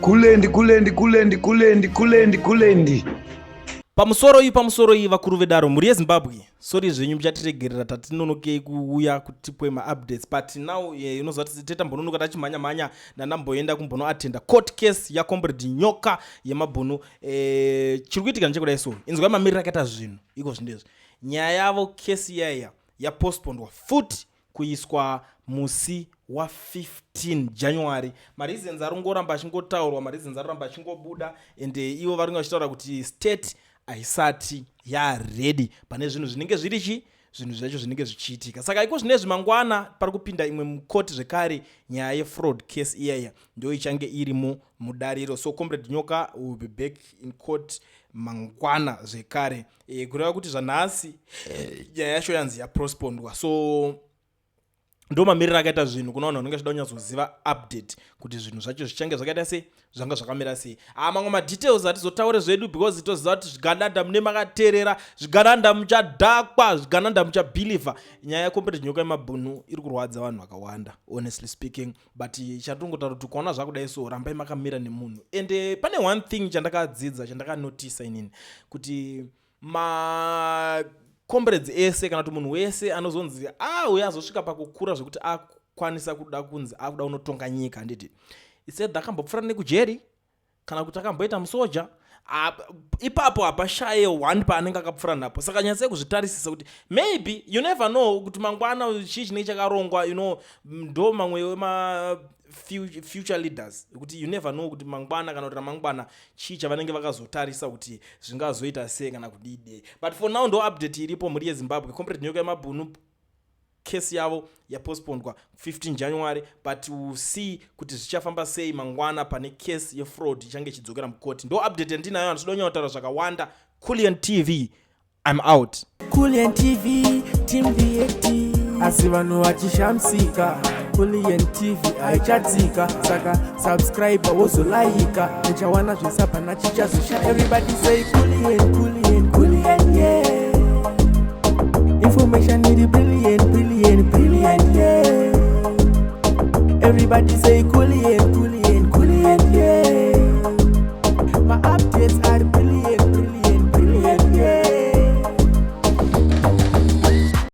kulendi. Pamusoro iyi vakuru vedaro muri yeZimbabwe. Sorry zvenyu muchatiregerera tatinonokei kuuya kutipwe ma-updates, but now unozva tita mbononoka tachimhanya ndanamboenda kumbonoatenda court case yaComrade Nyoka yemabhunu. Chiri kuitika ndechekudai so inzwai mamiriro akaita zvinhu iko zvindezvi. Nyaya yavo kesi yaya yapostponedwa futi kuiswa musi wa 15 January. Mareasons arongoramba achingotaurwa, mareasons aroramba achingobuda, ende ivo varinga vachitaura kuti state haisati yaready pane zvinhu zvinenge zviri zvinhu zvacho zvinenge zvichiitika. Saka iko zvinezvi mangwana pari kupinda imwe mukoti zvekare nyaya yefraud case iyaya ndio ichange iri mudariro. So Comrade Nyoka will be back in court mangwana zvekare. Kureva kuti zvanhasi nyaya yacho yanzi yapostponedwa. So ndo mamiriro akaita zvinhu kuna vanhu vanenge vachida kunyatsoziva update kuti zvinhu zvacho zvichange zvakaita sei, zvanga zvakamira sei. Mamwe madetails atizotaure zvedu because toziva kuti zvigananda mune makateerera, zvigananda muchadhakwa, zvigananda muchabhilivha. Nyaya yaComrade Nyoka yemabhunu iri kurwadza vanhu vakawanda honestly speaking, but chatongotaura kuti ukaona zvakudai so rambai makamira nemunhu. And pane one thing chandakadzidza, chandakanotisa inini kuti comrades ese kana kuti munhu wese anozonzi uya azosvika pakukura zvekuti akwanisa kuda kunzi akuda unotonga nyika, handiti instead akambopfura nekujeri kana kuti akamboita musoja, ipapo hapashaye one paanenge akapfura napo. Saka nyatsai kuzvitarisisa kuti maybe you never know kuti mangwana chii chinenge chakarongwa, ndo mamwe wema future leaders kuti you never know kuti mangwana kana kuti ramangwana chii chavanenge vakazotarisa kuti zvingazoita sei kana kudide. But for now ndo update iripo muri yeZimbabwe. Comrade Nyoka yemabhunu case yavo yapostponedwa 15 January, but we'll see kuti zvichafamba sei mangwana pane case yefraud ichange chidzokera mukoti. Ndo update ndinayo, andidonya kutaura zvakawanda. Kulian TV, I'm out. Kulian TV, team VAT. Asi vanhu vachishamsika, Kulian TV haichatsika. Saka subscribe wozolaika, nechawana zvisapa nachichazosha. Everybody say Kulian, yeah. Information is brilliant, yeah. Everybody say Kulian.